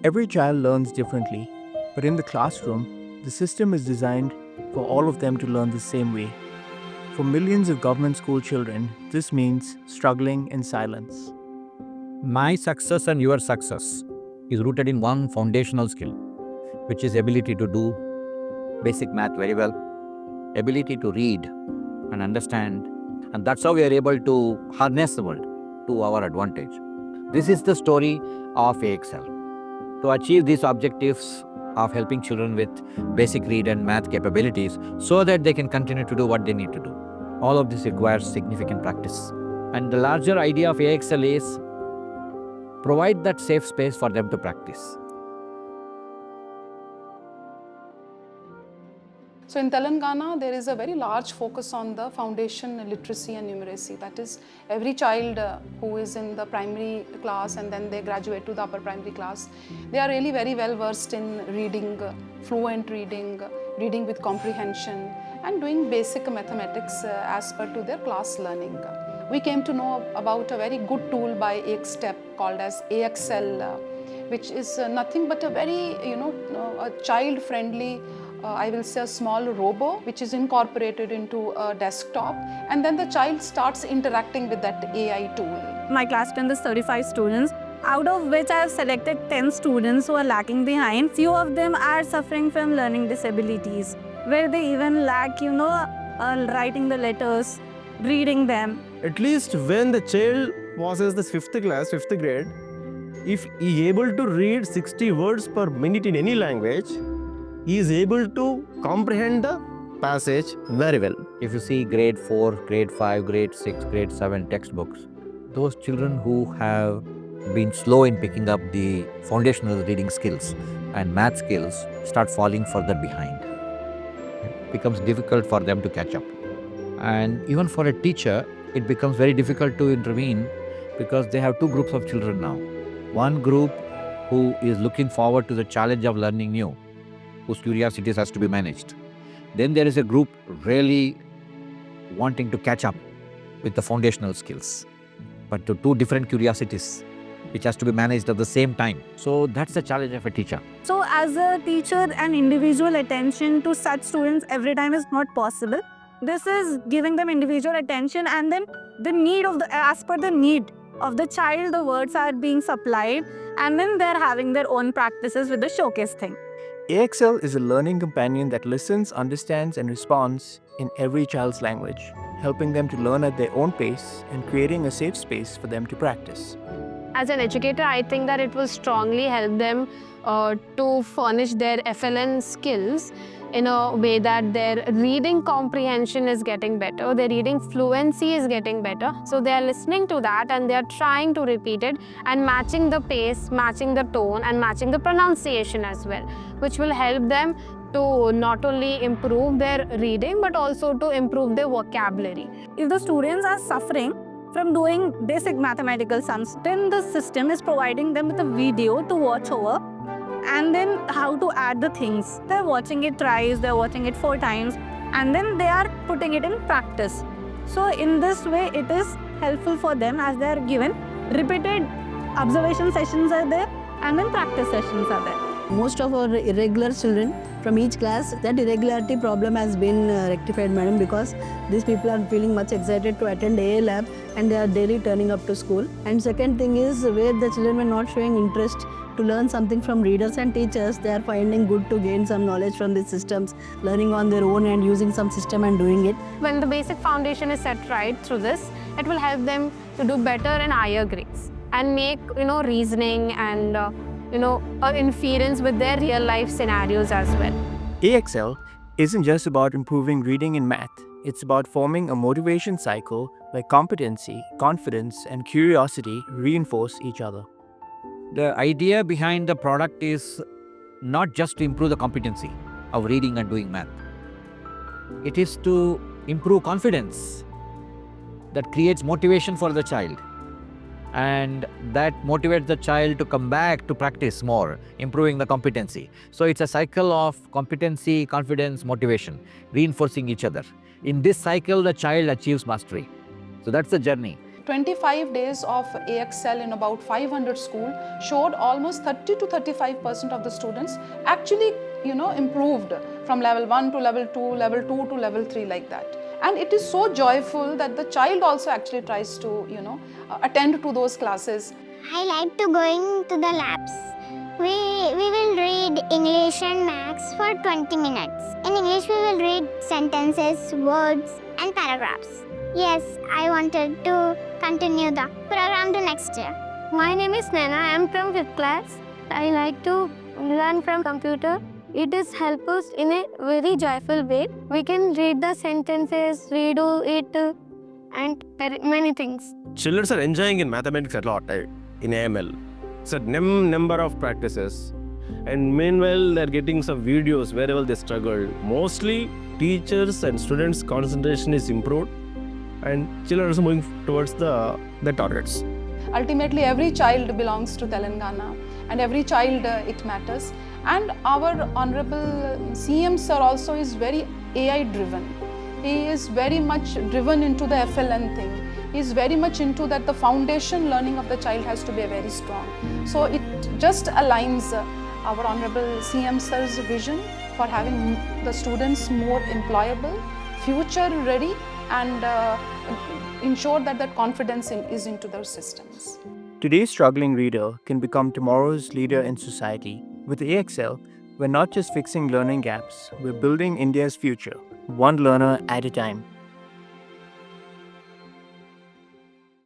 Every child learns differently, but in the classroom, the system is designed for all of them to learn the same way. For millions of government school children, this means struggling in silence. My success and your success is rooted in one foundational skill, which is ability to do basic math very well, ability to read and understand, and that's how we are able to harness the world to our advantage. This is the story of AXL. To achieve these objectives of helping children with basic read and math capabilities so that they can continue to do what they need to do. All of this requires significant practice. And the larger idea of AXL is provide that safe space for them to practice. So in Telangana, there is a very large focus on the foundation literacy and numeracy. That is, every child who is in the primary class and then they graduate to the upper primary class, they are really very well versed in reading, fluent reading, reading with comprehension, and doing basic mathematics as per to their class learning. We came to know about a very good tool by AXTEP called as AXL, which is nothing but a very, a child-friendly I will say a small robo which is incorporated into a desktop, and then the child starts interacting with that AI tool. My class strength is 35 students, out of which I have selected 10 students who are lagging behind. Few of them are suffering from learning disabilities, where they even lack, writing the letters, reading them. At least when the child was in the 5th grade, if he able to read 60 words per minute in any language, he is able to comprehend the passage very well. If you see grade 4, grade 5, grade 6, grade 7 textbooks, those children who have been slow in picking up the foundational reading skills and math skills start falling further behind. It becomes difficult for them to catch up. And even for a teacher, it becomes very difficult to intervene because they have two groups of children now. One group who is looking forward to the challenge of learning new, whose curiosities has to be managed. Then there is a group really wanting to catch up with the foundational skills, but to two different curiosities which has to be managed at the same time. So that's the challenge of a teacher. So as a teacher, an individual attention to such students every time is not possible. This is giving them individual attention, and then as per the need of the child, the words are being supplied, and then they're having their own practices with the showcase thing. AXL is a learning companion that listens, understands, and responds in every child's language, helping them to learn at their own pace and creating a safe space for them to practice. As an educator, I think that it will strongly help them to furnish their FLN skills in a way that their reading comprehension is getting better, their reading fluency is getting better. So they are listening to that and they are trying to repeat it and matching the pace, matching the tone, and matching the pronunciation as well, which will help them to not only improve their reading but also to improve their vocabulary. If the students are suffering from doing basic mathematical sums, then the system is providing them with a video to watch over, and then how to add the things. They're watching it thrice, they're watching it 4 times, and then they are putting it in practice. So in this way, it is helpful for them as they are given repeated observation sessions are there, and then practice sessions are there. Most of our irregular children from each class, that irregularity problem has been rectified, madam, because these people are feeling much excited to attend AA lab and they are daily turning up to school. And second thing is, where the children were not showing interest to learn something from readers and teachers, they are finding good to gain some knowledge from these systems, learning on their own and using some system and doing it. When the basic foundation is set right through this, it will help them to do better in higher grades and make reasoning and inference with their real life scenarios as well. AXL isn't just about improving reading and math. It's about forming a motivation cycle where competency, confidence, and curiosity reinforce each other. The idea behind the product is not just to improve the competency of reading and doing math. It is to improve confidence that creates motivation for the child, and that motivates the child to come back to practice more, improving the competency. So it's a cycle of competency, confidence, motivation, reinforcing each other. In this cycle, the child achieves mastery. So that's the journey. 25 days of AXL in about 500 schools showed almost 30 to 35% of the students actually, improved from level 1 to level 2, level 2 to level 3, like that. And it is so joyful that the child also actually tries to, attend to those classes. I like to going to the labs. We will read English and Maths for 20 minutes. In English, we will read sentences, words, and paragraphs. Yes, I wanted to continue the program to next year. My name is Nana. I am from 5th class. I like to learn from computer. It is help us in a very joyful way. We can read the sentences, redo it, and many things. Children are enjoying in mathematics a lot in AML. It's a number of practices. And meanwhile, they're getting some videos wherever they struggle. Mostly, teachers and students' concentration is improved, and children are also moving towards the targets. Ultimately, every child belongs to Telangana, and every child, it matters. And our Honorable CM Sir also is very AI driven. He is very much driven into the FLN thing. He is very much into that the foundation learning of the child has to be very strong. So it just aligns our Honorable CM Sir's vision for having the students more employable, future ready, and ensure that that confidence is into their systems. Today's struggling reader can become tomorrow's leader in society. With AXL, we're not just fixing learning gaps, we're building India's future, one learner at a time.